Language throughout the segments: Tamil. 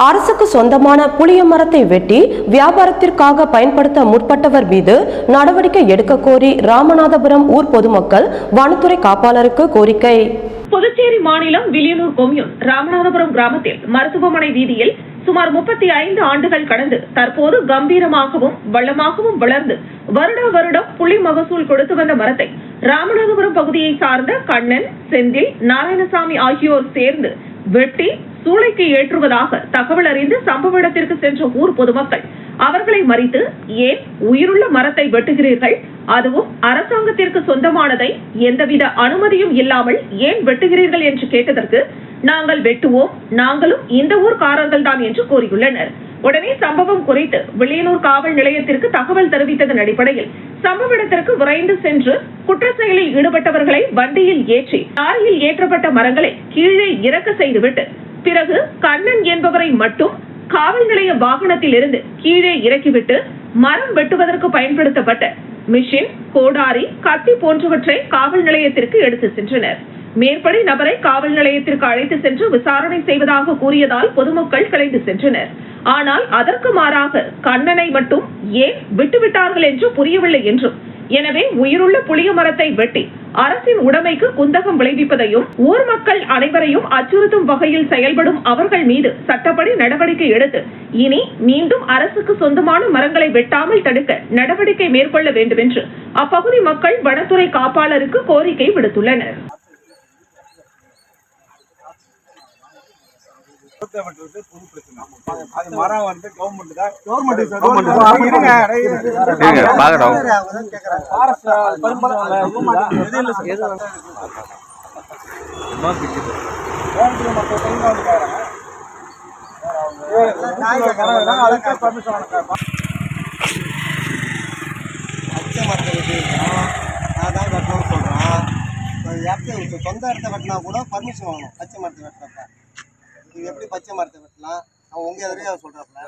அரசுக்கு சொந்தமான புளிய மரத்தை வெட்டி வியாபாரத்திற்காக பயன்படுத்த முற்பட்டவர் மீது நடவடிக்கை எடுக்க கோரி ராமநாதபுரம் ஊர் பொதுமக்கள் வனத்துறை காப்பாளருக்கு கோரிக்கை. புதுச்சேரி மாநிலம் வில்லியனூர் கொம்யூன் ராமநாதபுரம் கிராமத்தில் மருத்துவமனை வீதியில் சுமார் 35 ஆண்டுகள் கடந்து தற்போது கம்பீரமாகவும் வளமாகவும் வளர்ந்து வருடம் புலி மகசூல் கொடுத்து வந்த மரத்தை ராமநாதபுரம் பகுதியை சார்ந்த கண்ணன், செந்தில், நாராயணசாமி ஆகியோர் சேர்ந்து வெட்டி சூளைக்கு ஏற்றுவதாக தகவல் அறிந்து சம்பவ இடத்திற்கு சென்ற ஊர் பொதுமக்கள் அவர்களை மறித்து, ஏன் உயிருள்ள மரத்தை வெட்டுகிறீர்கள், அதுவும் அரசாங்கத்திற்கு சொந்தமானதை எந்தவித அனுமதியும் இல்லாமல் ஏன் வெட்டுகிறீர்கள் என்று கேட்டதற்கு, நாங்கள் வெட்டுவோம், நாங்களும் இந்த ஊர்க்காரர்கள் தான் என்று கூறியுள்ளனர். உடனே சம்பவம் குறித்து வில்லியனூர் காவல் நிலையத்திற்கு தகவல் தெரிவித்ததன் அடிப்படையில் சம்பவ இடத்திற்கு விரைந்து சென்று குற்ற செயலில் ஈடுபட்டவர்களை வண்டியில் ஏற்றி லாரியில் ஏற்றப்பட்ட மரங்களை கீழே இறக்க செய்துவிட்டு பிறகு கண்ணன் என்பவரை மட்டும் காவல் நிலைய வாகனத்தில் இருந்து கீழே இறக்கிவிட்டு மரம் வெட்டுவதற்கு பயன்படுத்தப்பட்ட மிஷின், கோடாரி, கத்தி போன்றவற்றை காவல் நிலையத்திற்கு எடுத்து சென்றனர். மேற்படி நபரை காவல் நிலையத்திற்கு அழைத்து சென்று விசாரணை செய்வதாக கூறியதால் பொதுமக்கள் கலைந்து சென்றனர். ஆனால் அதற்கு மாறாக கண்ணனை மட்டும் ஏன் விட்டுவிட்டார்கள் என்று புரியவில்லை என்றும், எனவே உயிருள்ள புளிய மரத்தை வெட்டி அரசின் உடைமைக்கு குந்தகம் விளைவிப்பதையும் ஊர் மக்கள் அனைவரையும் அச்சுறுத்தும் வகையில் செயல்படும் அவர்கள் மீது சட்டப்படி நடவடிக்கை எடுத்து இனி மீண்டும் அரசுக்கு சொந்தமான மரங்களை வெட்டாமல் தடுக்க நடவடிக்கை மேற்கொள்ள வேண்டும் என்று அப்பகுதி மக்கள் வனத்துறை காப்பாளருக்கு கோரிக்கை விடுத்துள்ளனர். சொந்த இடத்த வெட்டினா கூட பர்மிஷன் வாங்கணும். பச்சை மரத்தை வெட்டுறப்ப இது எப்படி பச்சை மரத்தை வெட்டலாம், அவன் உங்க எதிரையா சொல்றாப்ல.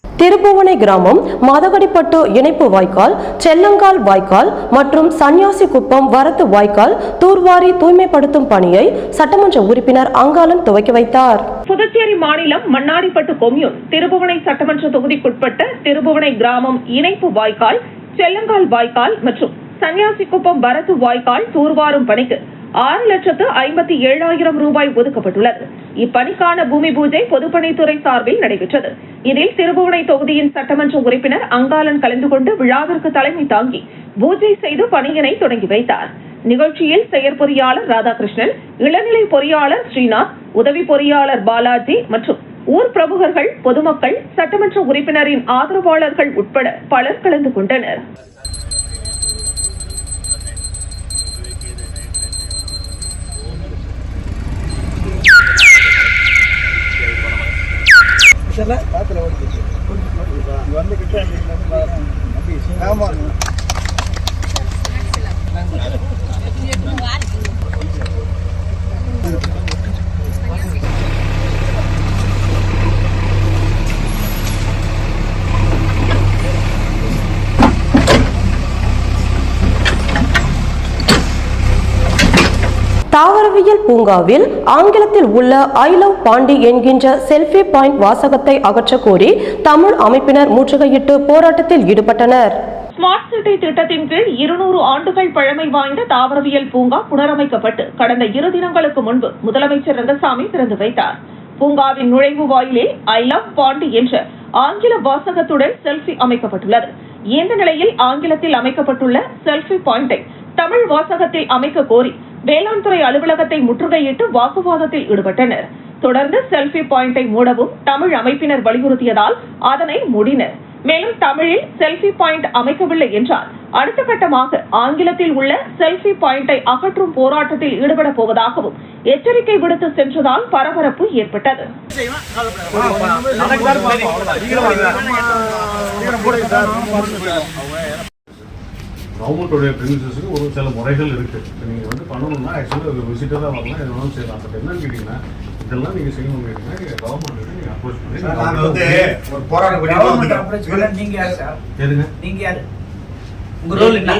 திருபுவனை கிராமம் மதகடிப்பட்டு இணைப்பு வாய்க்கால், செல்லங்கால் வாய்க்கால் மற்றும் சன்னியாசி குப்பம் வரத்து வாய்க்கால் தூர்வாரி தூய்மைப்படுத்தும் பணியை சட்டமன்ற உறுப்பினர் அங்காளன் துவக்கி வைத்தார். புதுச்சேரி மாநிலம் மண்ணாடிப்பட்டு கொம்யூன் திருபுவனை சட்டமன்ற தொகுதிக்குட்பட்ட திருபுவனை கிராமம் இணைப்பு வாய்க்கால், செல்லங்கால் வாய்க்கால் மற்றும் சன்னியாசி குப்பம் வரத்து வாய்க்கால் தூர்வாரும் பணிக்கு 6,57,000 ரூபாய் ஒதுக்கப்பட்டுள்ளது. இப்பணிக்கான பூமி பூஜை பொதுப்பணித்துறை சார்பில் நடைபெற்றது. இதில் திருபுவனை தொகுதியின் சட்டமன்ற உறுப்பினர் அங்காளன் கலந்து கொண்டு விழாவிற்கு தலைமை தாங்கி பூஜை செய்து பணியினை தொடங்கி வைத்தார். நிகழ்ச்சியில் செயற்பொறியாளர் ராதாகிருஷ்ணன், இளநிலை பொறியாளர் ஸ்ரீநாத், உதவி பொறியாளர் பாலாஜி மற்றும் ஊர் பிரமுகர்கள், பொதுமக்கள், சட்டமன்ற உறுப்பினரின் ஆதரவாளர்கள் உட்பட பலர் கலந்து கொண்டனர். தாவரவியல் பூங்காவில் ஆங்கிலத்தில் உள்ள ஐ லவ் பாண்டி என்கின்ற செல்ஃபி பாயிண்ட் வாசகத்தை அகற்ற கோரி தமிழ் அமைப்பினர் முற்றுகையிட்டு போராட்டத்தில் ஈடுபட்டனர். ஸ்மார்ட் சிட்டி திட்டத்தின் கீழ் 200 ஆண்டுகள் பழமை வாய்ந்த தாவரவியல் பூங்கா புனரமைக்கப்பட்டு கடந்த 2 தினங்களுக்கு முன்பு முதலமைச்சர் ரங்கசாமி திறந்து வைத்தார். பூங்காவின் நுழைவு வாயிலே ஐ லவ் பாண்டி என்ற ஆங்கில வாசகத்துடன் செல்ஃபி அமைக்கப்பட்டுள்ளது. இந்த நிலையில் ஆங்கிலத்தில் அமைக்கப்பட்டுள்ள செல்ஃபி பாயிண்டை தமிழ் வாசகத்தில் அமைக்க கோரி வேளாண் துறை அலுவலகத்தை முற்றுகையிட்டு வாக்குவாதத்தில் ஈடுபட்டனர். தொடர்ந்து செல்ஃபி பாயிண்டை மூடவும் தமிழ் அமைப்பினர் வலியுறுத்தியதால் அதனை மூடினர். மேலும் தமிழில் செல்ஃபி பாயிண்ட் அமைக்கவில்லை என்றால் அடுத்த கட்டமாக ஆங்கிலத்தில் உள்ள செல்ஃபி பாயிண்டை அகற்றும் போராட்டத்தில் ஈடுபட போவதாகவும் எச்சரிக்கை விடுத்து சென்றதால் பரபரப்பு ஏற்பட்டது. கவர்மெண்ட்டோடைய ப்ரிமிசஸுக்கு ஒரு சில முறைகள் இருக்குது. நீங்கள் வந்து பண்ணணும்னா ஆக்சுவலாக ஒரு விசிட்டராக வரலாம், எதுனாலும் செய்யலாம். பட் என்னன்னு கேட்டிங்கன்னா இதெல்லாம் நீங்கள் செய்யணும் கேட்டிங்கன்னா நீங்கள் கவர்மெண்ட்டுக்கு நீங்கள் அப்ரோச் பண்ணி ஒரு போராட்டம் பண்ணி நீங்கள் யார் சார்? எதுங்க நீங்கள் யார்? உங்க ரோல் என்ன?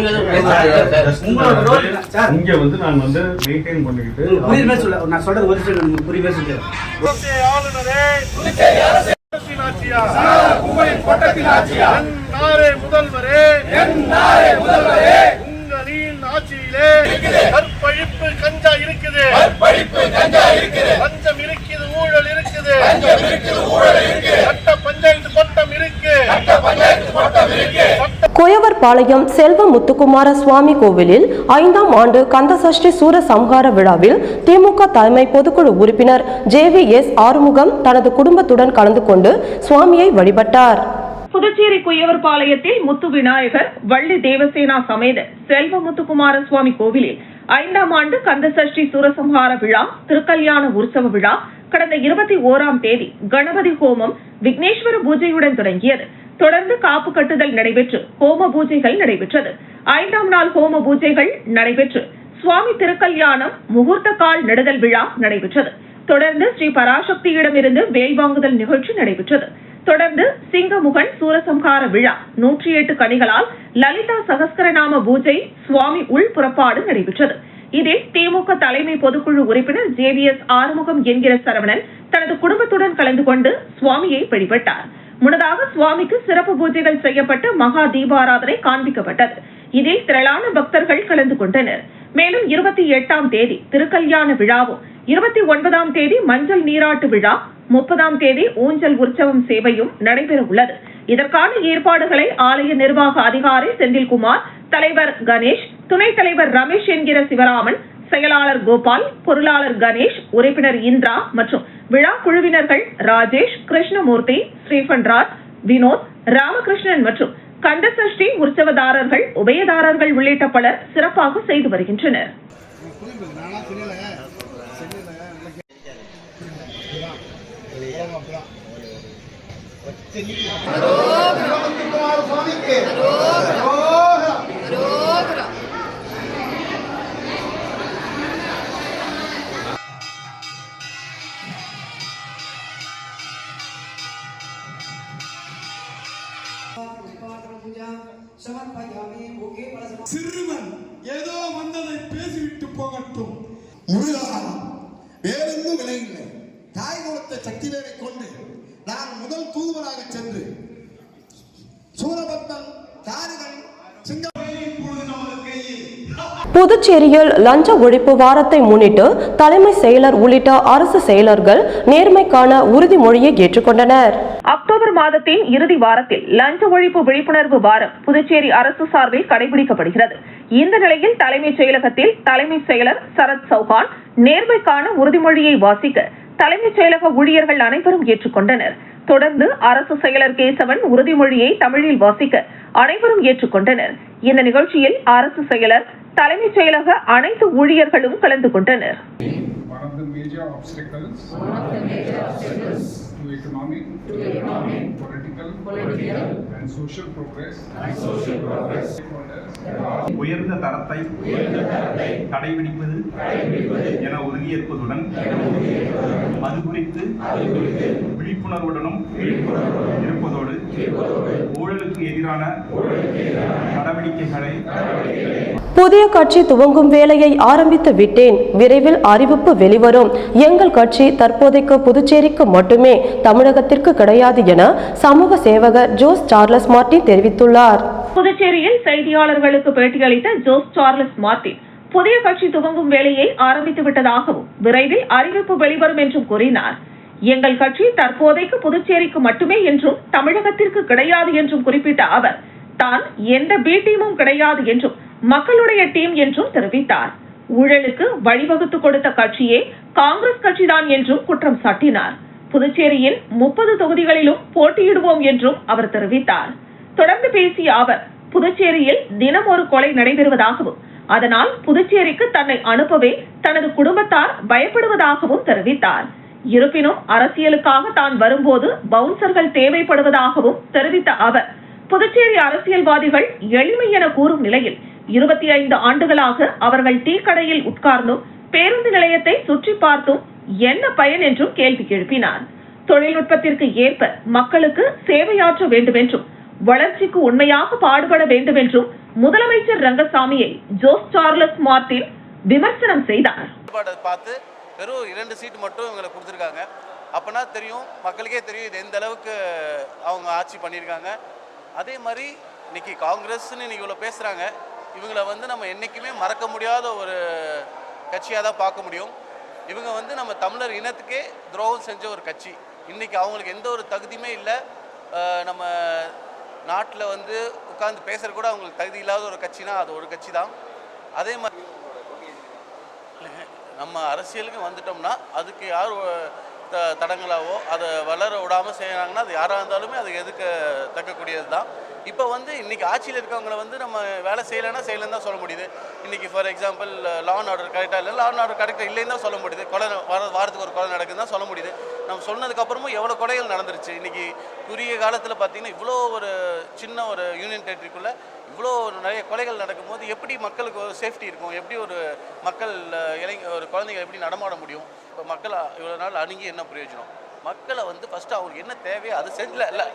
உங்களோட ரோல் என்ன சார்? இங்க வந்து நான் வந்து மெயின்டைன் பண்ணிக்கிட்டு புரியுமே சொல்ல நான் சொல்றது ஒரு சில புரியுமே சொல்லுங்க. ஆளுநரே முதல்வரே உங்களின் ஆட்சியிலே கற்பழிப்பு கஞ்சா இருக்குது, லஞ்சம் இருக்குது, ஊழல் இருக்குது, சட்ட பஞ்சாயத்து கொட்டம் இருக்கு. கோயவர்பாளையம் செல்வ முத்துக்குமார சுவாமி கோவிலில் 5ஆம் ஆண்டு கந்தசஷ்டி சூரசம்ஹார விழாவில் திமுக தலைமை பொதுக்குழு உறுப்பினர் JVS ஆறுமுகம் தனது குடும்பத்துடன் கலந்து கொண்டு சுவாமியை வழிபட்டார். புதுச்சேரி குயவர்பாளையத்தில் முத்து விநாயகர் வள்ளி தேவசேனா சமேத செல்வ முத்துக்குமார சுவாமி கோவிலில் 5ஆம் ஆண்டு கந்தசஷ்டி சூரசம்ஹார விழா திருக்கல்யாண உற்சவ விழா கடந்த 21ஆம் தேதி கணபதி ஹோமம் விக்னேஸ்வர பூஜையுடன் தொடங்கியது. தொடர்ந்து காப்பு கட்டுதல் நடைபெற்று ஹோம பூஜைகள் நடைபெற்றது. 5ஆம் நாள் ஹோம பூஜைகள் நடைபெற்று சுவாமி திருக்கல்யாணம் முகூர்த்த கால் நடுதல் விழா நடைபெற்றது. தொடர்ந்து ஸ்ரீ பராசக்தியிடமிருந்து வேல் வாங்குதல் நிகழ்ச்சி நடைபெற்றது. தொடர்ந்து சிங்கமுகன் சூரசம்ஹார விழா 108 கனிகளால் லலிதா சகஸ்கரநாம பூஜை சுவாமி உள் புறப்பாடு நடைபெற்றது. இதில் திமுக தலைமை பொதுக்குழு உறுப்பினர் JVS ஆறுமுகம் என்கிற சரவணன் தனது குடும்பத்துடன் கலந்து கொண்டு சுவாமியை வழிபட்டார். முன்னதாக சுவாமிக்கு சிறப்பு பூஜைகள் செய்யப்பட்டு மகா தீபாராதனை காண்பிக்கப்பட்டது. இதில் திரளான பக்தர்கள் கலந்து கொண்டனர். மேலும் 28ஆம் தேதி திருக்கல்யாண விழாவும் 29ஆம் தேதி மஞ்சள் நீராட்டு விழா 30ஆம் தேதி ஊஞ்சல் உற்சவம் சேவையும் நடைபெற உள்ளது. இதற்கான ஏற்பாடுகளை ஆலய நிர்வாக அதிகாரி செந்தில்குமார், தலைவர் கணேஷ், துணைத் தலைவர் ரமேஷ் என்கிற சிவராமன், செயலாளர் கோபால், பொருளாளர் கணேஷ், உறுப்பினர் இந்திரா மற்றும் விழா குழுவினர்கள் ராஜேஷ், கிருஷ்ணமூர்த்தி, ஸ்ரீபன்ராஜ், வினோத், ராமகிருஷ்ணன் மற்றும் கந்தசஷ்டி உற்சவதாரர்கள், உபயதாரர்கள் உள்ளிட்ட பலர் சிறப்பாக செய்து வருகின்றனர். சிறுவன் ஏதோ வந்ததை பேசிவிட்டு போகட்டும். முருகா, வேறென்னும் விலையில்லை. தாய் குலத்தை சக்தி வேலை கொண்டு நான் முதல் தூதுவராக சென்று சூரபத்தன் தாரிகள் புதுச்சேரியில் லஞ்ச ஒழிப்பு வாரத்தை முன்னிட்டு தலைமை செயலர் உள்ளிட்ட அரசு செயலர்கள் நேர்மைக்கான உறுதிமொழியை ஏற்றுக்கொண்டனர். அக்டோபர் மாதத்தின் இறுதி வாரத்தில் லஞ்ச ஒழிப்பு விழிப்புணர்வு வாரம் புதுச்சேரி அரசு சார்பில் கடைபிடிக்கப்படுகிறது. இந்த நிலையில் தலைமைச் செயலகத்தில் தலைமை செயலர் சரத் சௌஹான் நேர்மைக்கான உறுதிமொழியை வாசிக்க தலைமைச் செயலக ஊழியர்கள் அனைவரும் ஏற்றுக்கொண்டனர். தொடர்ந்து அரசு செயலர் கேசவன் உறுதிமொழியை தமிழில் வாசிக்க அனைவரும் ஏற்றுக்கொண்டனர். இந்த நிகழ்ச்சியில் அரசு செயலர், தலைமைச் செயலக அனைத்து ஊழியர்களும் கலந்து கொண்டனர். உயர்ந்த தரத்தை கடைபிடிப்பது என உறுதியேற்பதுடன் அது குறித்து விழிப்புணர்வுடனும் இருப்பதோடு ஊழலுக்கு எதிரான நடவடிக்கைகளை புதிய கட்சி துவங்கும் வேலையை ஆரம்பித்து விட்டேன். விரைவில் அறிவிப்பு வெளிவரும். எங்கள் கட்சி தற்போதைக்கு புதுச்சேரிக்கு மட்டுமே, தமிழகத்திற்கு கிடையாது என சமூக சேவகர் ஜோஸ் சார்லஸ் மார்டின் தெரிவித்துள்ளார். புதுச்சேரியில் செய்தியாளர்களுக்கு பேட்டியளித்த ஜோஸ் சார்லஸ் மார்டின் புதிய கட்சி துவங்கும் வேலையை ஆரம்பித்து விட்டதாகவும் விரைவில் அறிவிப்பு வெளிவரும் என்றும் கூறினார். எங்கள் கட்சி தற்போதைக்கு புதுச்சேரிக்கு மட்டுமே என்றும் தமிழகத்திற்கு கிடையாது என்றும் குறிப்பிட்ட அவர் தான் எந்த பி டீமும் கிடையாது என்றும் மக்களுடைய டீம் என்றும் தெரிவித்தார். ஊழலுக்கு வழிவகுத்து கொடுத்த கட்சியே காங்கிரஸ் கட்சிதான் என்றும் குற்றம் சாட்டினார். புதுச்சேரியில் 30 தொகுதிகளிலும் போட்டியிடுவோம் என்றும் அவர் தெரிவித்தார். தொடர்ந்து பேசிய அவர் புதுச்சேரியில் தினம் ஒரு கொலை நடைபெறுவதாகவும் அதனால் புதுச்சேரிக்கு தன்னை அனுப்பவே தனது குடும்பத்தார் பயப்படுவதாகவும் தெரிவித்தார். இருப்பினும் அரசியலுக்காக தான் வரும்போது பவுன்சர்கள் தேவைப்படுவதாகவும் தெரிவித்த அவர் புதுச்சேரி அரசியல்வாதிகள் எளிமை என கூறும் நிலையில் 25 ஆண்டுகளாக அவர்கள் டீ கடையில் உட்கார்ந்தும் பேருந்து நிலையத்தை சுற்றி பார்த்தும் என்ன பயன் என்றும் கேள்வி எழுப்பினார். தொழில்நுட்பத்திற்கு ஏற்ப மக்களுக்கு சேவையாற்ற வேண்டும் என்றும் வளர்ச்சிக்கு உண்மையாக பாடுபட வேண்டும் என்றும் முதலமைச்சர் ரங்கசாமியை ஜோஸ் சார்லஸ் மார்டின் விமர்சனம் செய்தார். பார்த்து வெறும் 2 சீட் மட்டும் இவங்களை கொடுத்துருக்காங்க. அப்போனா தெரியும், மக்களுக்கே தெரியும் இது எந்த அளவுக்கு அவங்க ஆட்சி பண்ணியிருக்காங்க. அதே மாதிரி இன்னைக்கு காங்கிரஸ்ன்னு இன்னைக்கு இவ்வளோ பேசுகிறாங்க. இவங்களை வந்து நம்ம என்றைக்குமே மறக்க முடியாத ஒரு கட்சியாக தான் பார்க்க முடியும். இவங்க வந்து நம்ம தமிழர் இனத்துக்கே துரோகம் செஞ்ச ஒரு கட்சி. இன்றைக்கி அவங்களுக்கு எந்த ஒரு தகுதியுமே இல்லை. நம்ம நாட்டில் வந்து உட்கார்ந்து பேசுகிற கூட அவங்களுக்கு தகுதி இல்லாத ஒரு கட்சினா அது ஒரு கட்சி தான். அதே மாதிரி நம்ம அரசியலுக்கு வந்துட்டோம்னா அதுக்கு யார் தடங்களாவோ அதை வளர விடாமல் செய்கிறாங்கன்னா அது யாராக இருந்தாலுமே அது தக்கக்கூடியது தான். இப்போ வந்து இன்றைக்கி ஆட்சியில் இருக்கவங்களை வந்து நம்ம வேலை செய்யலைன்னு தான் சொல்ல முடியுது. இன்றைக்கி for example law and order கரெக்டாக இல்லை, லா அண்ட் ஆர்டர் கரெக்டாக இல்லைன்னு தான் சொல்ல முடியுது. வாரத்துக்கு ஒரு கொலை நடக்குதுன்னு தான் சொல்ல முடியுது. நம்ம சொன்னதுக்கப்புறமும் எவ்வளோ கொலைகள் நடந்துருச்சு. இன்றைக்கி குறுகிய காலத்தில் பார்த்திங்கன்னா இவ்வளோ ஒரு சின்ன ஒரு யூனியன் டெரிட்டரிக்குள்ளே இவ்வளோ நிறைய கொலைகள் நடக்கும்போது எப்படி மக்களுக்கு ஒரு சேஃப்டி இருக்கும், எப்படி ஒரு மக்கள் ஒரு குழந்தைங்க எப்படி நடமாட முடியும்? இப்போ மக்கள் இவ்வளோ நாள் அணுகி என்ன பிரயோஜனம்? மக்களை வந்து ஃபஸ்ட்டு அவங்களுக்கு என்ன தேவையோ அது செஞ்சல இல்லை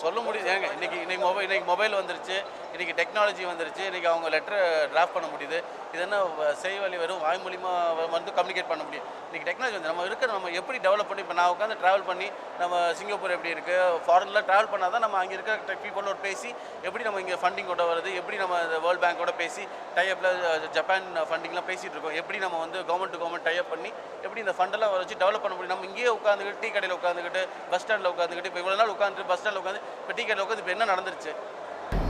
சொல்ல முடியுது. ஏங்க இன்னைக்கு மொபைல் வந்துருச்சு, இன்றைக்கி டெக்னாலஜி வந்துருச்சு, இன்றைக்கி அவங்க லெட்டரை டிராஃப்ட் பண்ண முடியுது. இது என்ன செய்வழி வெறும் வாய்மொழிமாக வந்து கம்யூனிகேட் பண்ண முடியும். இன்றைக்கி டெக்னாலஜி வந்து நம்ம எப்படி டெவலப் பண்ணி இப்போ நான் உட்காந்து ட்ராவல் பண்ணி நம்ம சிங்கப்பூர் எப்படி இருக்குது, ஃபாரினில் ட்ராவல் பண்ணால் தான் நம்ம அங்கே இருக்கிற பீப்புளோட பேசி எப்படி நம்ம இங்கே ஃபண்டிங் கொண்டு வருது, எப்படி நம்ம வேர்ல்டு பேங்கோட பேசி டைப்பில் ஜப்பான் ஃபண்டிங்லாம் பேசிகிட்டு இருக்கோம், எப்படி நம்ம வந்து கவர்மெண்ட் டு கவர்மெண்ட் டைப் பண்ணி எப்படி இந்த ஃபண்டெல்லாம் வச்சு டெவலப் பண்ண முடியும். நம்ம இங்கேயே உட்காந்துக்கிட்டு டீ கடையில் உட்காந்துக்கிட்டு பஸ் ஸ்டாண்டில் உட்காந்துக்கிட்டு இப்போ இவ்வளோ நாள் உட்காந்து பஸ் ஸ்டாண்டில் உட்காந்து இப்போ டீ கடையில் உட்காந்து இப்போ என்ன நடந்துருச்சு?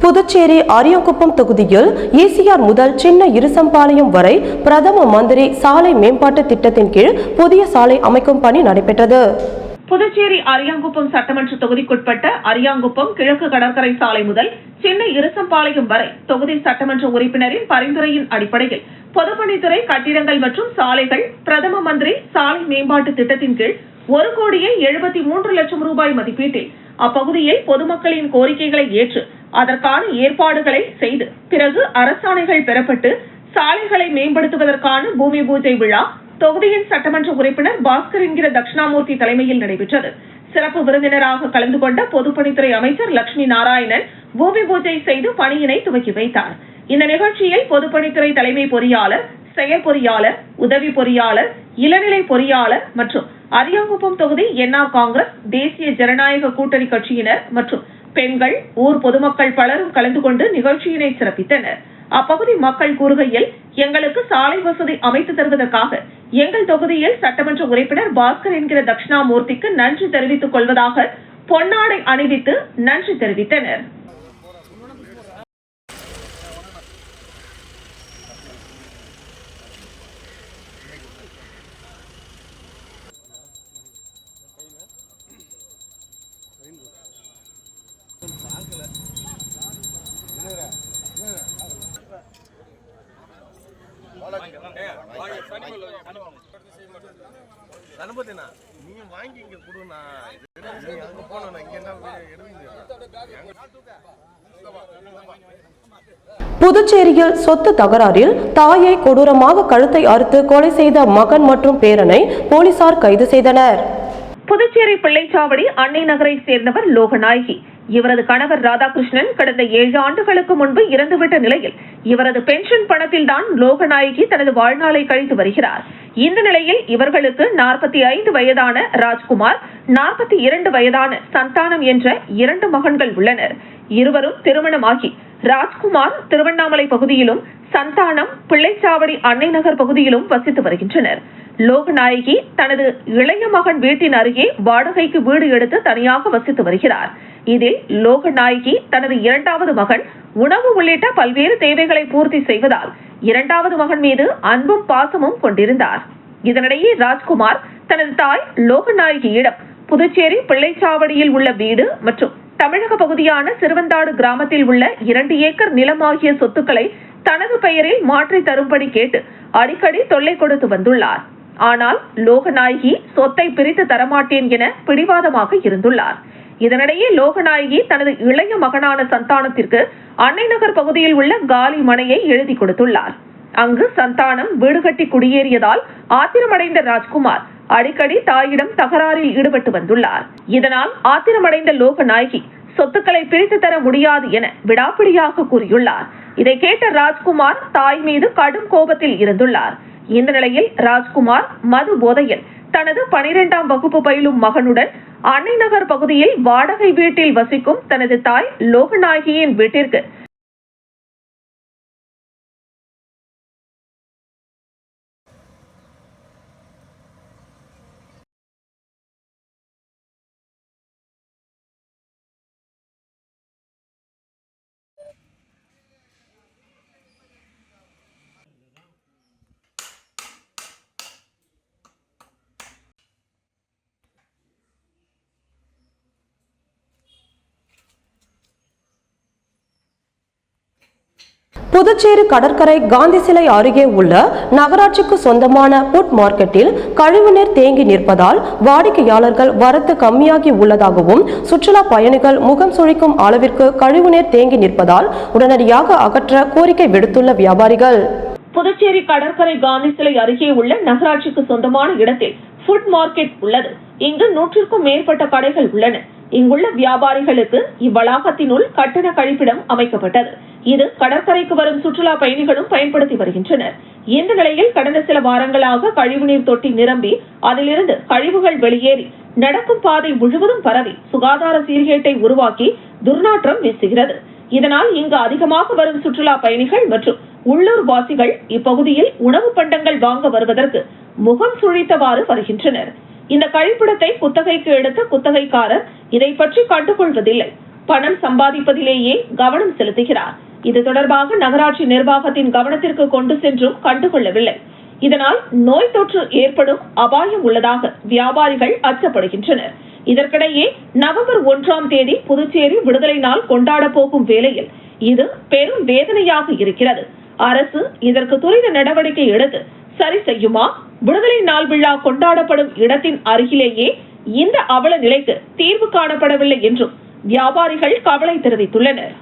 புதுச்சேரி அரியாங்குப்பம் தொகுதியில் ஈசிஆர் முதல் சின்ன இருசம்பாளையம் வரை பிரதம மந்திரி சாலை மேம்பாட்டு திட்டத்தின் கீழ் புதிய சாலை அமைக்கும் பணி நடைபெற்றது. புதுச்சேரி அரியாங்குப்பம் சட்டமன்ற தொகுதிக்குட்பட்ட அரியாங்குப்பம் கிழக்கு கடற்கரை சாலை முதல் சின்ன இருசம்பாளையம் வரை தொகுதி சட்டமன்ற உறுப்பினரின் பரிந்துரையின் அடிப்படையில் பொதுப்பணித்துறை கட்டிடங்கள் மற்றும் சாலைகள் பிரதம மந்திரி சாலை மேம்பாட்டு திட்டத்தின் கீழ் 1,73,00,000 ரூபாய் மதிப்பீட்டில் அப்பகுதியில் பொதுமக்களின் கோரிக்கைகளை ஏற்று அதற்கான ஏற்பாடுகளை செய்து பிறகு அரசாணைகள் பெறப்பட்டு சாலைகளை மேம்படுத்துவதற்கான பூமி பூஜை விழா தொகுதியின் சட்டமன்ற உறுப்பினர் பாஸ்கர் என்கிற தட்சிணாமூர்த்தி தலைமையில் நடைபெற்றது. சிறப்பு விருந்தினராக கலந்து கொண்ட பொதுப்பணித்துறை அமைச்சர் லட்சுமி நாராயணன் பூமி பூஜை செய்து பணியினை துவக்கி வைத்தார். இந்த நிகழ்ச்சியில் பொதுப்பணித்துறை தலைமை பொறியாளர், செயற்பொறியாளர், உதவி பொறியாளர், இளநிலை பொறியாளர் மற்றும் அரியாங்குப்பம் தொகுதி என்ஆர் காங்கிரஸ், தேசிய ஜனநாயக கூட்டணி கட்சியினர் மற்றும் பெண்கள், ஊர் பொதுமக்கள் பலரும் கலந்து கொண்டு நிகழ்ச்சியினை சிறப்பித்தனர். அப்பகுதி மக்கள் கூறுகையில், எங்களுக்கு சாலை வசதி அமைத்து தருவதற்காக எங்கள் தொகுதியில் சட்டமன்ற உறுப்பினர் பாஸ்கர் என்கிற தட்சிணாமூர்த்திக்கு நன்றி தெரிவித்துக் கொள்வதாக பொன்னாடை அணிவித்து நன்றி தெரிவித்தனர். நீங்க வாங்கி இங்க கொடுனா அங்க போனோம் இங்க என்ன புதுச்சேரியில் சொத்து தகராறில் தாயை கொடூரமாக கழுத்தை அறுத்து கொலை செய்த மகன் மற்றும் பேரனை போலீசார் கைது செய்தனர். புதுச்சேரி பிள்ளைச்சாவடி அன்னை நகரை சேர்ந்தவர் லோகநாயகி. இவரது கணவர் ராதாகிருஷ்ணன் கடந்த 7 ஆண்டுகளுக்கு முன்பு இறந்துவிட்ட நிலையில் இவரது பென்ஷன் பணத்தில் தான் லோகநாயகி தனது வாழ்நாளை கழித்து வருகிறார். இந்த நிலையில் இவர்களுக்கு 45 வயதான ராஜ்குமார், 42 வயதான சந்தானம் என்ற 2 மகன்கள் உள்ளனர். இருவரும் திருமணமாகி ராஜ்குமார் திருவண்ணாமலை பகுதியிலும் சந்தானம் பிள்ளைச்சாவடி அன்னை நகர் பகுதியிலும் வசித்து வருகின்றனர். லோகநாயகி தனது இளைய மகன் வீட்டின் அருகே வாடகைக்கு வீடு எடுத்து தனியாக வசித்து வருகிறார். இதில் லோகநாயகி தனது 2வது மகன் உணவு உள்ளிட்ட பல்வேறு தேவைகளை பூர்த்தி செய்வதால் 2வது மகன் மீது அன்பும் பாசமும் கொண்டிருந்தார். இதனிடையே ராஜ்குமார் தனது தாய் லோகநாயகியிடம் புதுச்சேரி பிள்ளைச்சாவடியில் உள்ள வீடு மற்றும் தமிழக பகுதியான சிறுவந்தாடு கிராமத்தில் உள்ள 2 ஏக்கர் நிலம் ஆகிய சொத்துக்களை தனது பெயரில் மாற்றி தரும்படி கேட்டு அடிக்கடி தொல்லை கொடுத்து வந்துள்ளார். ஆனால் லோகநாயகி சொத்தை பிரித்து தரமாட்டேன் என பிடிவாதமாக இருந்துள்ளார். இதனிடையே லோகநாயகி தனது இளைய மகனான சந்தானத்திற்கு அன்னை நகர் பகுதியில் உள்ள காலி மனையை எழுதி கொடுத்துள்ளார். அங்கு சந்தானம் வீடு கட்டி குடியேறியதால் ஆத்திரமடைந்த ராஜ்குமார் அடிக்கடி தாயிடம் தகராறில் ஈடுபட்டு வந்துள்ளார். இதனால் ஆத்திரமடைந்த லோகநாயகி சொத்துக்களை பிரித்து தர முடியாது என விடாப்பிடியாக கூறியுள்ளார். இதை கேட்ட ராஜ்குமார் தாய் மீது கடும் கோபத்தில் இருந்துள்ளார். இந்த நிலையில் ராஜ்குமார் மது போதையில் தனது 12ஆம் வகுப்பு பயிலும் மகனுடன் அன்னை நகர் பகுதியில் வாடகை வீட்டில் வசிக்கும் தனது தாய் லோகநாயகியின் வீட்டிற்கு புதுச்சேரி கடற்கரை காந்தி சிலை அருகே உள்ள நகராட்சிக்கு சொந்தமான புட் மார்க்கெட்டில் கழிவுநீர் தேங்கி நிற்பதால் வாடிக்கையாளர்கள் வரத்து கம்மியாகி உள்ளதாகவும் சுற்றுலா பயணிகள் முகம் சுழிக்கும் அளவிற்கு கழிவுநீர் தேங்கி நிற்பதால் உடனடியாக அகற்ற கோரிக்கை விடுத்துள்ள வியாபாரிகள். புதுச்சேரி கடற்கரை காந்தி சிலை அருகே உள்ள நகராட்சிக்கு சொந்தமான இடத்தில் புட் மார்க்கெட் உள்ளது. இங்கு 100க்கும் மேற்பட்ட கடைகள் உள்ளன. இங்குள்ள வியாபாரிகளுக்கு இவ்வளாகத்தினுள் கட்டண கழிப்பிடம் அமைக்கப்பட்டது. இது கடற்கரைக்கு வரும் சுற்றுலா பயணிகளும் பயன்படுத்தி வருகின்றனர். இந்த நிலையில் கடந்த சில வாரங்களாக கழிவுநீர் தொட்டி நிரம்பி அதிலிருந்து கழிவுகள் வெளியேறி நடக்கும் பாதை முழுவதும் பரவி சுகாதார சீர்கேட்டை உருவாக்கி துர்நாற்றம் வீசுகிறது. இதனால் இங்கு அதிகமாக வரும் சுற்றுலா பயணிகள் மற்றும் உள்ளூர் வாசிகள் இப்பகுதியில் உணவு பண்டங்கள் வாங்க வருவதற்கு முகம் சுழித்தவாறு வருகின்றனர். இந்த கழிப்பிடத்தை குத்தகைக்கு எடுத்த குத்தகைக்காரர் இதை பற்றி கண்டுகொள்வதில்லை. பணம் சம்பாதிப்பதிலேயே கவனம் செலுத்துகிறார். இது தொடர்பாக நகராட்சி நிர்வாகத்தின் கவனத்திற்கு கொண்டு சென்றும் கண்டுகொள்ளவில்லை. இதனால் நோய் தொற்று ஏற்படும் அபாயம் உள்ளதாக வியாபாரிகள் அச்சப்படுகின்றனர். இதற்கிடையே நவம்பர் 1ஆம் தேதி புதுச்சேரி விடுதலை நாள் கொண்டாட போகும் வேளையில் இது பெரும் வேதனையாக இருக்கிறது. அரசு இதற்கு துரித நடவடிக்கை எடுத்து சரி செய்யுமா? விடுதலை நாள் விழா கொண்டாடப்படும் இடத்தின் அருகிலேயே இந்த அவல நிலைக்கு தீர்வு காணப்படவில்லை என்றும் வியாபாரிகள் கவலை தெரிவித்துள்ளனர்.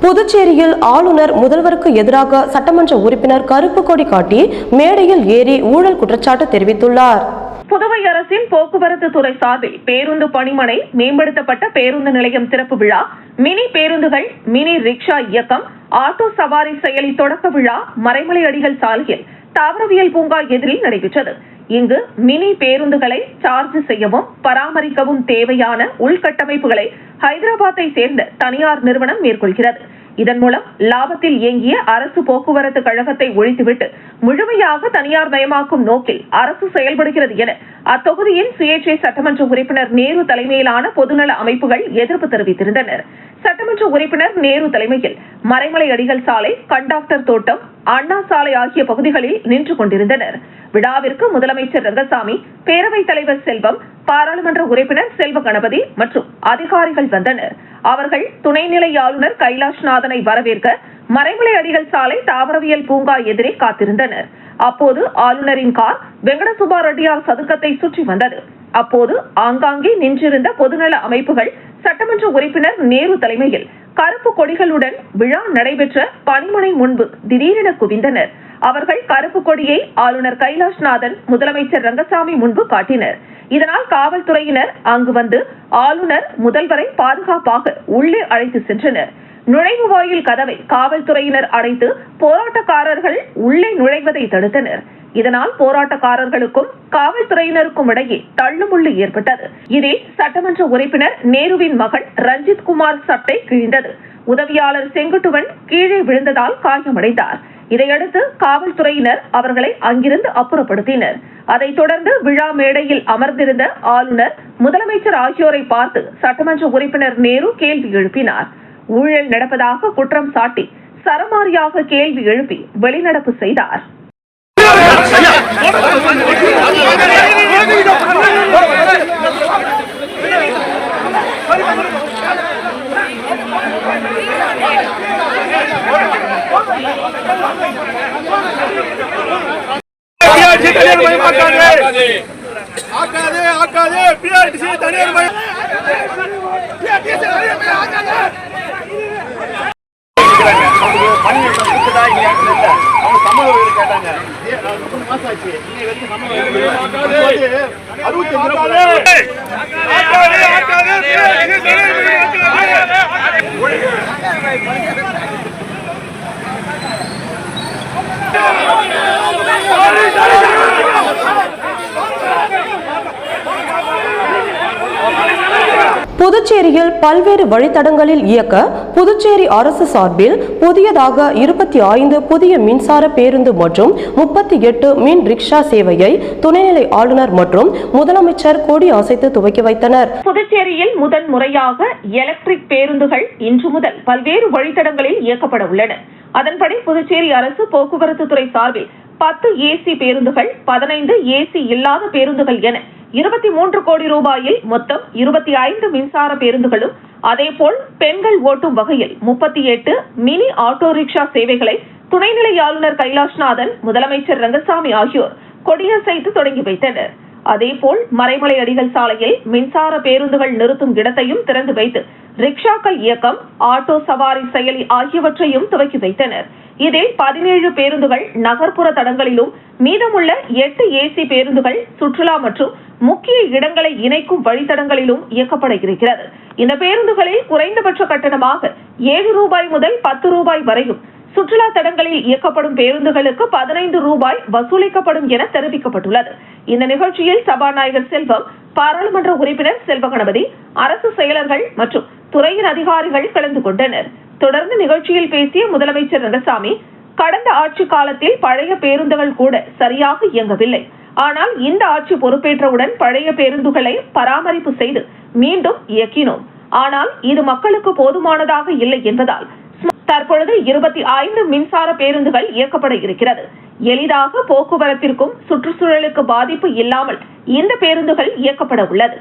புதுச்சேரியில் ஆளுநர் முதல்வருக்கு எதிராக சட்டமன்ற உறுப்பினர் கருப்பு கொடி காட்டி மேடையில் ஏறி ஊழல் குற்றச்சாட்டு தெரிவித்துள்ளார். புதுவை அரசின் போக்குவரத்து துறை சார்பில் பேருந்து பணிமனை, மேம்படுத்தப்பட்ட பேருந்து நிலையம் திறப்பு விழா, மினி பேருந்துகள், மினி ரிக்ஷா இயக்கம், ஆட்டோ சவாரி செயலி தொடக்க விழா மறைமலை அடிகள் சாலையில் தாவரவியல் பூங்கா எதிரில் நடைபெற்றது. இங்கு மினி பேருந்துகளை சார்ஜ் செய்யவும் பராமரிக்கவும் தேவையான உள்கட்டமைப்புகளை ஹைதராபாத்தை சேர்ந்த தனியார் நிறுவனம் மேற்கொள்கிறது. இதன் மூலம் லாபத்தில் இயங்கிய அரசு போக்குவரத்து கழகத்தை ஒழித்துவிட்டு முழுமையாக தனியார் மயமாக்கும் நோக்கில் அரசு செயல்படுகிறது என அத்தொகுதியின் சுயேட்சை சட்டமன்ற உறுப்பினர் நேரு தலைமையிலான பொதுநல அமைப்புகள் எதிர்ப்பு தெரிவித்திருந்தனர். சட்டமன்ற உறுப்பினர் நேரு தலைமையில் மறைமலை அடிகள் சாலை, கண்டாக்டர் தோட்டம், அண்ணா சாலை ஆகிய பகுதிகளில் நின்று கொண்டிருந்தனர். விழாவிற்கு முதலமைச்சர் ரங்கசாமி, பேரவைத் தலைவர் செல்வம், பாராளுமன்ற உறுப்பினர் செல்வ கணபதி மற்றும் அதிகாரிகள் வந்தனர். அவர்கள் துணைநிலை ஆளுநர் கைலாஷ்நாதனை வரவேற்க மறைமலை அடிகள் சாலை தாவரவியல் பூங்கா எதிரே காத்திருந்தனர். அப்போது ஆளுநரின் கார் வெங்கடசுப்பா ரெட்டியார் சதுக்கத்தை சுற்றி வந்தது. அப்போது ஆங்காங்கே நின்றிருந்த பொதுநல அமைப்புகள் சட்டமன்ற உறுப்பினர் நேரு தலைமையில் கருப்பு கொடிகளுடன் விழா நடைபெற்ற பணிமனை முன்பு திடீரென குவிந்தனர். அவர்கள் கருப்பு கொடியை ஆளுநர் கைலாஷ்நாதன், முதலமைச்சர் ரங்கசாமி முன்பு காட்டினர். இதனால் காவல்துறையினர் அங்கு வந்து ஆளுநர், முதல்வரை பாதுகாப்பாக உள்ளே அழைத்து சென்றனர். நுழைவு வாயில் கதவை காவல்துறையினர் அடைத்து போராட்டக்காரர்கள் உள்ளே நுழைவதை தடுத்தனர். இதனால் போராட்டக்காரர்களுக்கும் காவல்துறையினருக்கும் இடையே தள்ளுமுள்ளு ஏற்பட்டது. இதில் சட்டமன்ற உறுப்பினர் நேருவின் மகன் ரஞ்சித் குமார் சட்டை கிழிந்தது. உதவியாளர் செங்குட்டுவன் கீழே விழுந்ததால் காயமடைந்தார். இதையடுத்து காவல்துறையினர் அவர்களை அங்கிருந்து அப்புறப்படுத்தினர். அதைத் தொடர்ந்து விழா மேடையில் அமர்ந்திருந்த ஆளுநர், முதலமைச்சர் ஆகியோரை பார்த்து சட்டமன்ற உறுப்பினர் நேரு கேள்வி எழுப்பினார். ஊழல் நடப்பதாக குற்றம் சாட்டி சரமாரியாக கேள்வி எழுப்பி வெளிநடப்பு செய்தார். புதுச்சேரியில் பல்வேறு வழித்தடங்களில் இயக்க புதுச்சேரி அரசு சார்பில் புதியதாக 25 புதிய மின்சார பேருந்து மற்றும் 38 மின் ரிக்ஷா சேவையை துணைநிலை ஆளுநர் மற்றும் முதலமைச்சர் கொடி அசைத்து துவக்கி வைத்தனர். புதுச்சேரியில் முதன் முறையாக எலக்ட்ரிக் பேருந்துகள் இன்று முதல் பல்வேறு வழித்தடங்களில் இயக்கப்பட உள்ளன. அதன்படி புதுச்சேரி அரசு போக்குவரத்து துறை சார்பில் 10 ஏசி பேருந்துகள், 15 ஏசி இல்லாத பேருந்துகள் என 23 கோடி ரூபாயில் மொத்தம் 25 மின்சார பேருந்துகளும், அதேபோல் பெண்கள் ஓட்டும் வகையில் 38 மினி ஆட்டோ ரிக்ஷா சேவைகளை துணைநிலை ஆளுநர் கைலாஷ்நாதன், முதலமைச்சர் ரங்கசாமி ஆகியோர் கொடியசைத்து தொடங்கி வைத்தனர். அதேபோல் மறைமலை அடிகள் சாலையில் மின்சார பேருந்துகள் நிறுத்தும் இடத்தையும் திறந்து வைத்து ரிக்ஷாக்கள் இயக்கம், ஆட்டோ சவாரி செயலி ஆகியவற்றையும் துவக்கி வைத்தனர். இதில் 17 பேருந்துகள் நகர்ப்புற தடங்களிலும், மீதமுள்ள 8 ஏசி பேருந்துகள் சுற்றுலா மற்றும் முக்கிய இடங்களை இணைக்கும் வழித்தடங்களிலும் இயக்கப்பட இருக்கிறது. இந்த பேருந்துகளில் குறைந்தபட்ச கட்டணமாக 7 ரூபாய் முதல் 10 ரூபாய் வரையும், சுற்றுலா தடங்களில் இயக்கப்படும் பேருந்துகளுக்கு 15 ரூபாய் வசூலிக்கப்படும் என தெரிவிக்கப்பட்டுள்ளது. இந்த நிகழ்ச்சியில் சபாநாயகர் செல்வம், பாராளுமன்ற உறுப்பினர் செல்வகணபதி, அரசு செயலர்கள் மற்றும் துறையின் அதிகாரிகள் கலந்து கொண்டனர். தொடர்ந்து நிகழ்ச்சியில் பேசிய முதலமைச்சர் ரங்கசாமி, கடந்த ஆட்சி காலத்தில் பழைய பேருந்துகள் கூட சரியாக இயங்கவில்லை. ஆனால் இந்த ஆட்சி பொறுப்பேற்றவுடன் பழைய பேருந்துகளை பராமரிப்பு செய்து மீண்டும் இயக்கினோம். ஆனால் இது மக்களுக்கு போதுமானதாக இல்லை என்பதால் தற்பொழுது 25 மின்சார பேருந்துகள் இயக்கப்பட இருக்கிறது. எளிதாக போக்குவரத்திற்கும் சுற்றுச்சூழலுக்கு பாதிப்பு இல்லாமல் இந்த பேருந்துகள் இயக்கப்பட உள்ளது.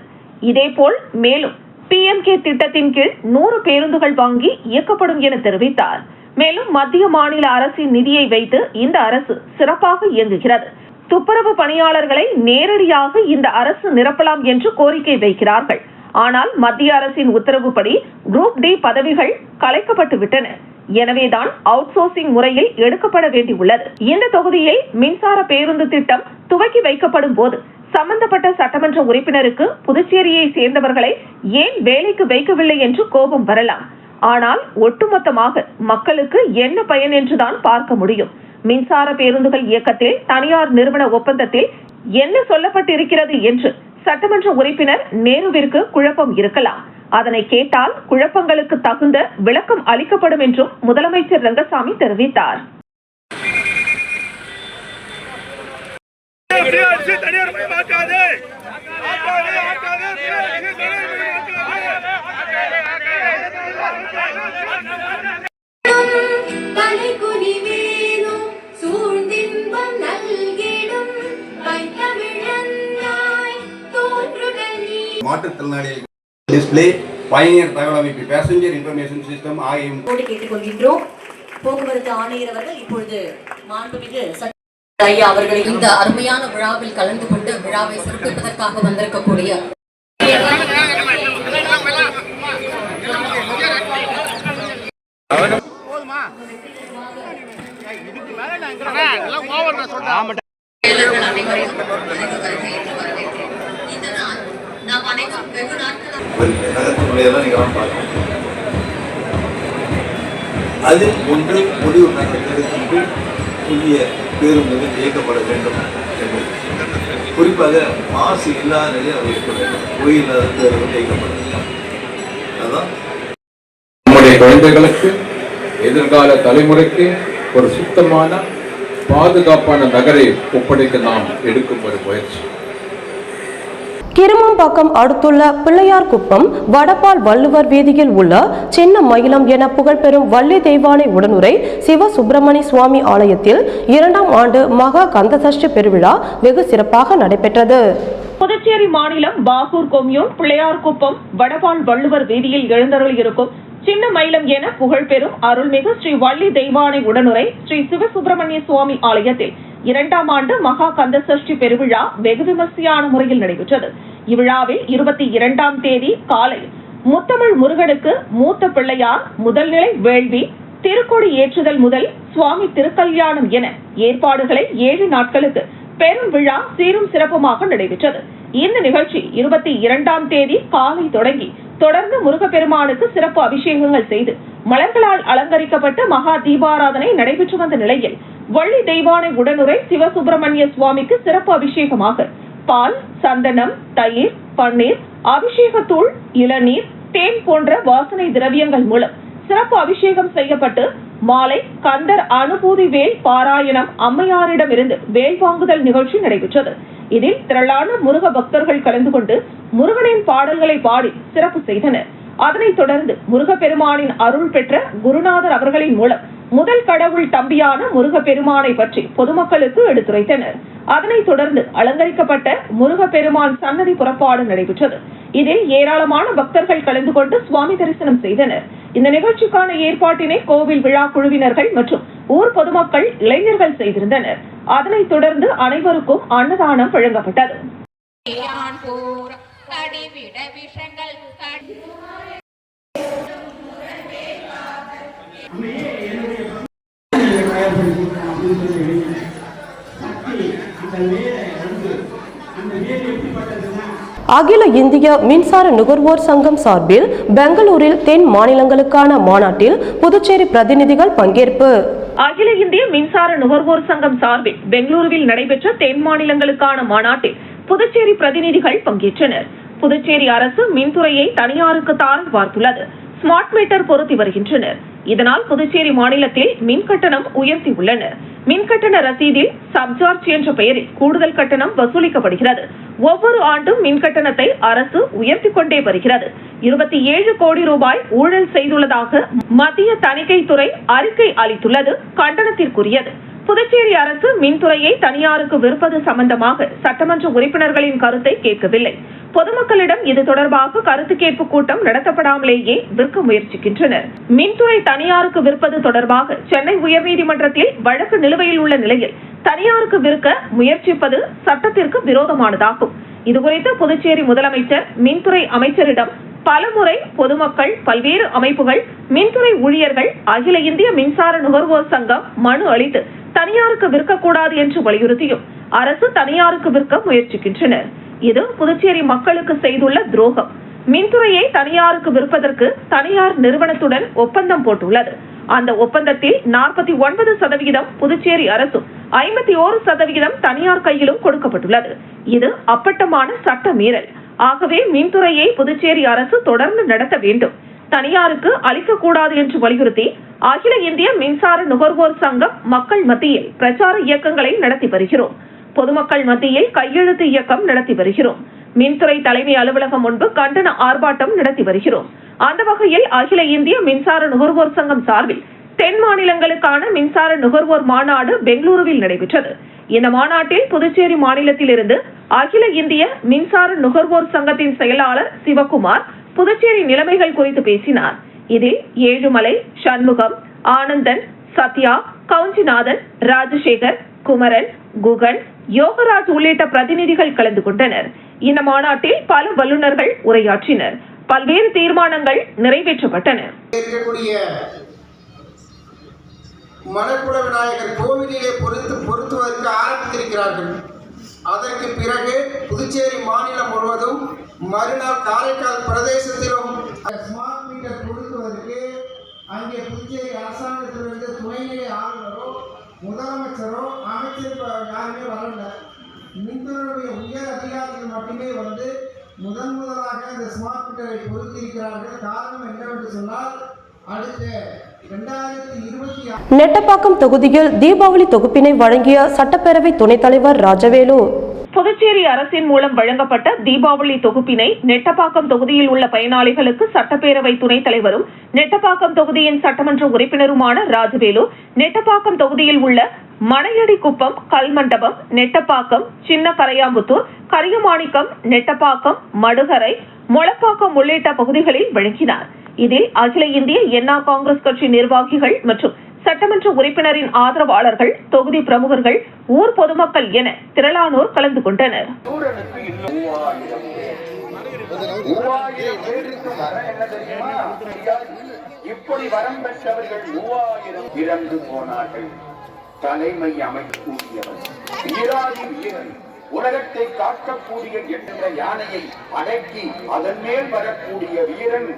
இதேபோல் மேலும் PMK திட்டத்தின் கீழ் 100 பேருந்துகள் வாங்கி இயக்கப்படும் என தெரிவித்தார். மேலும் மத்திய மாநில அரசின் நிதியை வைத்து இந்த அரசு சிறப்பாக இயங்குகிறது. துப்புரவு பணியாளர்களை நேரடியாக இந்த அரசு நிரப்பலாம் என்று கோரிக்கை வைக்கிறார்கள். ஆனால் மத்திய அரசின் உத்தரவுப்படி குரூப் டி பதவிகள் கலைக்கப்பட்டு விட்டன. எனவேதான் அவுட் சோர்சிங் முறையில் எடுக்கப்பட வேண்டியுள்ளது. இந்த தொகுதியில் மின்சார பேருந்து திட்டம் துவக்கி வைக்கப்படும் போது சம்பந்தப்பட்ட சட்டமன்ற உறுப்பினருக்கு புதுச்சேரியை சேர்ந்தவர்களை ஏன் வேலைக்கு வைக்கவில்லை என்று கோபம் வரலாம். ஆனால் ஒட்டுமொத்தமாக மக்களுக்கு என்ன பயன் என்றுதான் பார்க்க முடியும். மின்சார பேருந்துகள் இயக்கத்தில் தனியார் நிறுவன ஒப்பந்தத்தில் என்ன சொல்லப்பட்டிருக்கிறது என்று சட்டமன்ற உறுப்பினர் நேருவிற்கு குழப்பம் இருக்கலாம். அதனை கேட்டால் குழப்பங்களுக்கு தகுந்த விளக்கம் அளிக்கப்படும் என்றும் முதலமைச்சர் ரங்கசாமி தெரிவித்தார். மாற்றுத்திறனாளிகள் டிஸ்பிளே, பயணியர் தகவல் அமைப்பு, பேசஞ்சர் இன்ஃபர்மேஷன் சிஸ்டம் ஆகிய கேட்டுக்கொள்கின்றோம். போக்குவரத்து ஆணையர் அவர்கள் இப்பொழுது மாண்புமிகு ஐயா அவர்கள் இந்த அருமையான விழாவில் கலந்து கொண்டு விழாவை சிறப்பிப்பதற்காக வந்திருக்கக்கூடிய அதில் ஒன்று முடிவு நகரத்திற்கு புதிய பேருந்துகள் இயக்கப்பட வேண்டும் என்பது. குறிப்பாக மாசு இல்லாத நிலையில் அது இருக்க வேண்டும். புகையில்லாத பேருந்துகள் இயக்கப்பட வேண்டும். அதுதான் நம்முடைய குழந்தைகளுக்கு, எதிர்கால தலைமுறைக்கு ஒரு சுத்தமான பாதுகாப்பான நகரை ஒப்படைக்க நாம் எடுக்கும் ஒரு முயற்சி. கிருமாம்பாக்கம் அடுத்துள்ள பிள்ளையார்குப்பம் வடபால் வள்ளுவர் வீதியில் உள்ள சின்ன மயிலம் என புகழ்பெறும் வள்ளி தெய்வானை உடனுரை சிவ சுப்பிரமணிய சுவாமி ஆலயத்தில் 2ஆம் ஆண்டு மகா கந்தசஷ்டி பெருவிழா வெகு சிறப்பாக நடைபெற்றது. புதுச்சேரி மாநிலம் பாகூர் கொம்யூன் பிள்ளையார்குப்பம் வடபால் வள்ளுவர் வீதியில் எழுந்தருளியிருக்கும் சின்ன மயிலம் என புகழ்பெறும் அருள்மிகு ஸ்ரீ வள்ளி தெய்வானை உடனுரை ஸ்ரீ சிவசுப்பிரமணிய சுவாமி ஆலயத்தில் 2ஆம் ஆண்டு மகா கந்தசஷ்டி பெருவிழா வெகு விமர்சையான முறையில் நடைபெற்றது. இவ்விழாவில் 22ஆம் தேதி காலை முத்தமிழ் முருகனுக்கு மூத்த பிள்ளையார் முதல் நிலை வேள்வி திருக்கொடி ஏற்றுதல் முதல் சுவாமி திருக்கல்யாணம் என ஏற்பாடுகளை 7 நாட்களுக்கு பெரும் விழா சீரும் சிறப்புமாக நடைபெற்றது. இந்த நிகழ்ச்சி 22ஆம் தேதி காலை தொடர்ந்து முருகப்பெருமானுக்கு சிறப்பு அபிஷேகங்கள் செய்து மலர்களால் அலங்கரிக்கப்பட்ட மகா தீபாராதனை நடைபெற்று வந்த நிலையில் வள்ளி தெய்வானை உடனுரை சிவசுப்பிரமணிய சுவாமிக்கு சிறப்பு அபிஷேகமாக பால், சந்தனம், தயிர், பன்னீர், அபிஷேகத்தூள், இளநீர், தேன் போன்ற வாசனை திரவியங்கள் மூலம் சிறப்பு அபிஷேகம் செய்யப்பட்டு மாலை கந்தர் அனுபூதி வேல் பாராயணம் அம்மையாரிடமிருந்து வேல் வாங்குதல் நிகழ்ச்சி நடைபெற்றது. இதில் திரளான முருக பக்தர்கள் கலந்து கொண்டு முருகனின் பாடல்களை பாடி சிறப்பு செய்தனர். அதனைத் தொடர்ந்து முருகப்பெருமானின் அருள் பெற்ற குருநாதர் அவர்களின் மூலம் முதல் கடவுள் தம்பியான முருகப்பெருமானை பற்றி பொதுமக்களுக்கு எடுத்துரைத்தனர். அதனைத் தொடர்ந்து அலங்கரிக்கப்பட்ட முருகப்பெருமான் சன்னதி புறப்பாடு நடைபெற்றது. இதில் ஏராளமான பக்தர்கள் கலந்து கொண்டு சுவாமி தரிசனம் செய்தனர். இந்த நிகழ்ச்சிக்கான ஏற்பாட்டினை கோவில் விழா குழுவினர்கள் மற்றும் ஊர் பொதுமக்கள், இளைஞர்கள் செய்திருந்தனர். அதனைத் தொடர்ந்து அனைவருக்கும் அன்னதானம் வழங்கப்பட்டது. அகில இந்திய மின்சார நுகர்வோர் சங்கம் சார்பில் பெங்களூரில் தென் மாநிலங்களுக்கான மாநாட்டில் புதுச்சேரி பிரதிநிதிகள் பங்கேற்பு. அகில இந்திய மின்சார நுகர்வோர் சங்கம் சார்பில் பெங்களூருவில் நடைபெற்ற தென் மாநிலங்களுக்கான மாநாட்டில் புதுச்சேரி பிரதிநிதிகள் பங்கேற்றனர். புதுச்சேரி அரசு மின்துறையை தனியாருக்கு தாரை வார்த்துள்ளது. ஸ்மார்ட் மீட்டர் பொருத்தி வருகின்றனர். இதனால் புதுச்சேரி மாநிலத்தில் மின் கட்டணம் உயர்த்தியுள்ளனர். மின்கட்டண ரசீதில் சப்சார்ஜ் என்ற பெயரில் கூடுதல் கட்டணம் வசூலிக்கப்படுகிறது. ஒவ்வொரு ஆண்டும் மின்கட்டணத்தை அரசு உயர்த்திக் கொண்டே வருகிறது. 27 கோடி ரூபாய் ஊழல் செய்துள்ளதாக மத்திய தணிக்கைத்துறை அறிக்கை அளித்துள்ளது கண்டனத்திற்குரியது. புதுச்சேரி அரசு மின்துறையை தனியாருக்கு விற்பது சம்பந்தமாக சட்டமன்ற உறுப்பினர்களின் கருத்தை கேட்கவில்லை. பொதுமக்களிடம் இது தொடர்பாக கருத்து கேட்பு கூட்டம் நடத்தப்படாமலேயே விற்க முயற்சிக்கின்றனர். மின்துறை தனியாருக்கு விற்பது தொடர்பாக சென்னை உயர்நீதிமன்றத்தில் வழக்கு நிலுவையில் உள்ள நிலையில் தனியாருக்கு விற்க முயற்சிப்பது சட்டத்திற்கு விரோதமானதாகும். இதுகுறித்து புதுச்சேரி முதலமைச்சர் மின்துறை அமைச்சரிடம் பலமுறை பொதுமக்கள், பல்வேறு அமைப்புகள், மின்துறை ஊழியர்கள், அகில இந்திய மின்சார நுகர்வோர் சங்கம் மனு அளித்து தனியாருக்கு விற்கக்கூடாது என்று வலியுறுத்தியும் அரசு தனியாருக்கு விற்க முயற்சிக்கின்றனர். இது புதுச்சேரி மக்களுக்கு செய்துள்ள துரோகம். மின்துறையை தனியாருக்கு விற்பதற்கு தனியார் நிறுவனத்துடன் ஒப்பந்தம் போட்டுள்ளது. அந்த ஒப்பந்தத்தில் 49% புதுச்சேரி அரசும் 51% தனியார் கையிலும் கொடுக்கப்பட்டுள்ளது. இது அப்பட்டமான சட்ட மீறல். ஆகவே மின்துறையை புதுச்சேரி அரசு தொடர்ந்து நடத்த வேண்டும், தனியாருக்கு அளிக்கக்கூடாது என்று வலியுறுத்தி அகில இந்திய மின்சார நுகர்வோர் சங்கம் மக்கள் மத்தியில் பிரச்சார இயக்கங்களை நடத்தி வருகிறோம். பொதுமக்கள் மத்தியில் கையெழுத்து இயக்கம் நடத்தி வருகிறோம். மின்துறை தலைமை அலுவலகம் முன்பு கண்டன ஆர்ப்பாட்டம் நடத்தி வருகிறோம். அந்த வகையில் அகில இந்திய மின்சார நுகர்வோர் சங்கம் சார்பில் தென் மாநிலங்களுக்கான மின்சார நுகர்வோர் மாநாடு பெங்களூருவில் நடைபெற்றது. இந்த மாநாட்டில் புதுச்சேரி மாநிலத்திலிருந்து அகில இந்திய மின்சார நுகர்வோர் சங்கத்தின் செயலாளர் சிவகுமார் புதுச்சேரி நிலைமைகள் குறித்து பேசினார். இதில் ஏழுமலை, சண்முகம், ஆனந்தன், சத்யா, கவுஞ்சிநாதன், ராஜசேகர், குமரன், குகன், யோகராஜ் உள்ளிட்ட பிரதிநிதிகள் கலந்து கொண்டனர். இந்த மாநாட்டில் பல வல்லுநர்கள் உரையாற்றினர். பல்வேறு தீர்மானங்கள் நிறைவேற்றப்பட்டன. மணக்குள விநாயகர் கோவிலிலே பொருத்துவதற்கு ஆரம்பித்திருக்கிறார்கள். அதற்கு பிறகு புதுச்சேரி மாநிலம் முழுவதும் மறுநாள் காரைக்கால் பிரதேசத்திலும் ஸ்மார்ட் மீட்டர் பொருத்துவதற்கு அங்கே புதுச்சேரி அரசாங்கத்திலிருந்து துணைநிலை ஆளுநரோ முதலமைச்சரோ அமைச்சர் யாருமே வரல. மின்துறையுடைய உயர் அதிகாரிகள் மட்டுமே வந்து முதலாக இந்த ஸ்மார்ட் மீட்டரை பொருத்தியிருக்கிறார்கள். காரணம் என்னவென்று சொன்னால் அடுத்த 2026 நெட்டப்பாக்கம் தொகுதியில் தீபாவளி தொகுப்பினை வழங்கிய சட்டப்பேரவை துணைத் தலைவர் ராஜவேலு. புதுச்சேரி அரசின் மூலம் வழங்கப்பட்ட தீபாவளி தொகுப்பினை நெட்டப்பாக்கம் தொகுதியில் உள்ள பயனாளிகளுக்கு சட்டப்பேரவை துணைத் தலைவரும் நெட்டப்பாக்கம் தொகுதியின் சட்டமன்ற உறுப்பினருமான ராஜவேலு, நெட்டப்பாக்கம் தொகுதியில் உள்ள மணையடிக்குப்பம், கல்மண்டபம், நெட்டப்பாக்கம், சின்ன கரையாம்புத்தூர், கரியமாணிக்கம், நெட்டப்பாக்கம், மடுகரை, மொளப்பாக்கம் உள்ளிட்ட பகுதிகளில் வழங்கினார். இதில் அகில இந்திய என்ஆர் காங்கிரஸ் கட்சி நிர்வாகிகள் மற்றும் சட்டமன்ற உறுப்பினரின் ஆதரவாளர்கள், தொகுதி பிரமுகர்கள், ஊர் பொதுமக்கள் என திரளானோர் கலந்து கொண்டனர். இப்படி வரம் பெற்றவர்கள் 3000 இறந்து போனார்கள். தலைமை அமைக்கக்கூடியவர் வீராதி வீரன், உலகத்தை காக்கக்கூடிய என்ற யானையை அடக்கி அதன் மேல் வரக்கூடிய வீரன்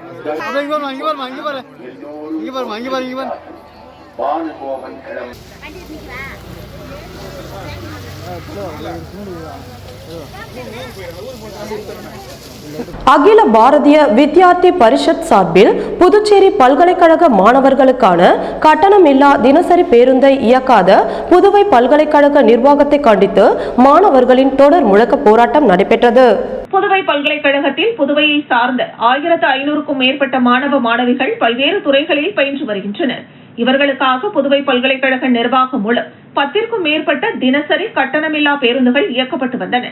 பானுகோபன் கிழமை. அகில பாரதிய வித்யார்த்தி பரிஷத் சார்பில் புதுச்சேரி பல்கலைக்கழக மாணவர்களுக்கான கட்டணமில்லா தினசரி பேருந்தை இயக்காத புதுவை பல்கலைக்கழக நிர்வாகத்தை கண்டித்து மாணவர்களின் தொடர் முழக்க போராட்டம் நடைபெற்றது. புதுவை பல்கலைக்கழகத்தில் புதுவையை சார்ந்த 1500க்கும் மேற்பட்ட மாணவ மாணவிகள் பல்வேறு துறைகளில் பயின்று வருகின்றனர். இவர்களுக்காக புதுவை பல்கலைக்கழக நிர்வாகம் மூலம் 10க்கும் மேற்பட்ட தினசரி கட்டணமில்லா பேருந்துகள் இயக்கப்பட்டு வந்தன.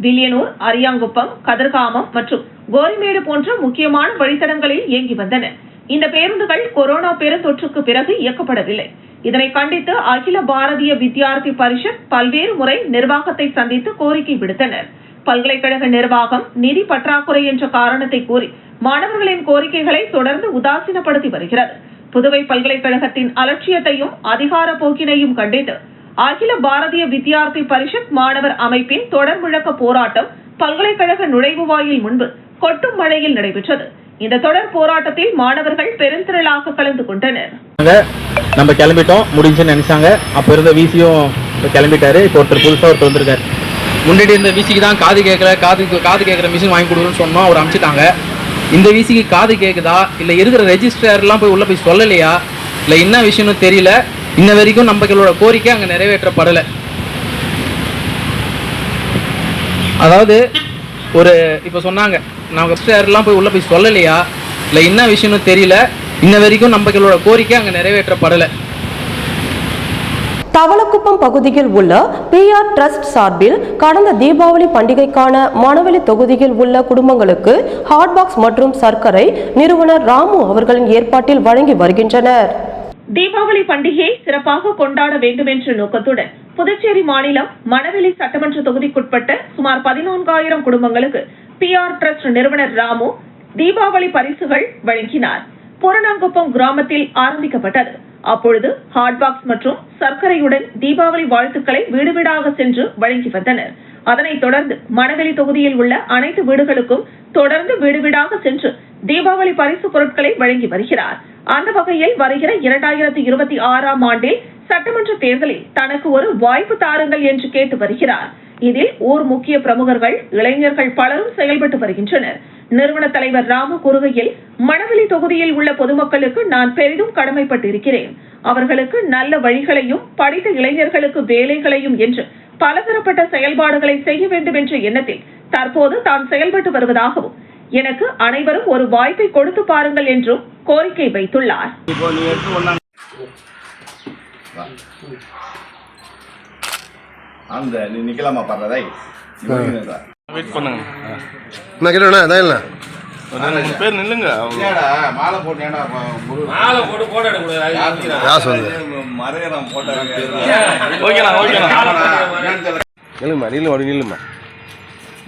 வில்லியனூர், அரியாங்குப்பம், கதிர்காமம் மற்றும் கோரிமேடு போன்ற முக்கியமான வழித்தடங்களில் இயங்கி வந்தன. இந்த பேருந்துகள் கொரோனா பெருந்தொற்றுக்கு பிறகு இயக்கப்படவில்லை. இதனை கண்டித்து அகில பாரதிய வித்யார்த்தி பரிஷத் பல்வேறு முறை நிர்வாகத்தை சந்தித்து கோரிக்கை விடுத்தனர். பல்கலைக்கழக நிர்வாகம் நிதி பற்றாக்குறை என்ற காரணத்தை கூறி மாணவர்களின் கோரிக்கைகளை தொடர்ந்து உதாசீனப்படுத்தி வருகிறது. புதுவை பல்கலைக்கழகத்தின் அலட்சியத்தையும் அதிகார போக்கினையும் கண்டித்து அகில பாரதிய வித்யார்த்தி பரிஷத் மாணவர் அமைப்பின் தொடர் முழக்க போராட்டம் பல்கலைக்கழக நுழைவு வாயில் முன்பு கொட்டும் மழையில் நடைபெற்றது. இந்த தொடர் போராட்டத்தில் மாணவர்கள் பெருந்திரளாக கலந்து கொண்டனர். நம்ம கிளம்பிட்டோம் முடிஞ்சுன்னு நினைச்சாங்க. அப்ப இருந்த விசியும் கிளம்பிட்டாரு. இப்போ ஒருத்தர் புதுசா ஒருத்தர் வந்திருக்காரு. முன்னாடி இந்த விசிக்கு தான் காது கேட்கற மிஷின் வாங்கி கொடுக்குறோன்னு சொன்னோம். அவர் அனுப்பிச்சிட்டாங்க. இந்த விசிக்கு காது கேட்குதா இல்லை இருக்கிற ரெஜிஸ்டர்லாம் போய் உள்ள போய் சொல்லலையா இல்லை என்ன விஷயம்னு தெரியல. இன்ன வரைக்கும் நம்மளோட கோரிக்கை அங்கே நிறைவேற்றப்படலை. அதாவது ஒரு இப்போ சொன்னாங்க நாங்கள் ரெஜிஸ்டர்லாம் போய் உள்ள போய் சொல்லலையா இல்லை என்ன விஷயம்னு தெரியல. இன்ன வரைக்கும் நம்மளோட கோரிக்கை அங்கே நிறைவேற்றப்படலை. தவளக்குப்பம் பகுதியில் உள்ள பிஆர் ட்ரஸ்ட் சார்பில் கடந்த தீபாவளி பண்டிகைக்கான மணவெளி தொகுதியில் உள்ள குடும்பங்களுக்கு ஹாட் பாக்ஸ் மற்றும் சர்க்கரை நிறுவனர் ராமு அவர்களின் ஏற்பாட்டில் வழங்கி வருகின்றனர். தீபாவளி பண்டிகையை சிறப்பாக கொண்டாட வேண்டும் என்ற நோக்கத்துடன் புதுச்சேரி மாநிலம் மணவெளி சட்டமன்ற தொகுதிக்குட்பட்ட சுமார் 14,000 குடும்பங்களுக்கு பிஆர் ட்ரஸ்ட் நிறுவனர் ராமு தீபாவளி பரிசுகள் வழங்கினார். பூரணாங்குப்பம் கிராமத்தில் ஆரம்பிக்கப்பட்டது. அப்பொழுது ஹாட்பாக்ஸ் மற்றும் சர்க்கரையுடன் தீபாவளி வாழ்த்துக்களை வீடு வீடாக சென்று வழங்கி வந்தனர். அதனைத் தொடர்ந்து மணவெளி தொகுதியில் உள்ள அனைத்து வீடுகளுக்கும் தொடர்ந்து வீடு வீடாக சென்று தீபாவளி பரிசு பொருட்களை வழங்கி வருகிறார். அந்த வகையில் வருகிற 2026ஆம் ஆண்டில் சட்டமன்ற தேர்தலில் தனக்கு ஒரு வாய்ப்பு தாருங்கள் என்று கேட்டு வருகிறார். இதில் ஊர் முக்கிய பிரமுகர்கள், இளைஞர்கள் பலரும் செயல்பட்டு வருகின்றனர். நிறுவன தலைவர் ராமு கூறுகையில், மணவெளி தொகுதியில் உள்ள பொதுமக்களுக்கு நான் பெரிதும் கடமைப்பட்டிருக்கிறேன். அவர்களுக்கு நல்ல வழிகளையும் படித்த இளைஞர்களுக்கு வேலைகளையும் என்று பலதரப்பட்ட செயல்பாடுகளை செய்ய வேண்டும் என்ற எண்ணத்தில் தற்போது தான் செயல்பட்டு வருவதாகவும் எனக்கு அனைவரும் ஒரு வாய்ப்பை கொடுத்து பாருங்கள் என்றும் கோரிக்கை வைத்துள்ளார். அந்த நிக்கலாமா பண்றதை வெயிட் பண்ணுங்க. நான் கேட்டேண்ணா அதான் இல்லை பேர் நில்லுங்க. மாலை போட்டு மாலை போட்டு போட்டோ எடுக்க மறைய போட்டோ. ஓகேண்ணா ஓகேண்ணா. நில்லுமா நில்லுமா நில்லுமா.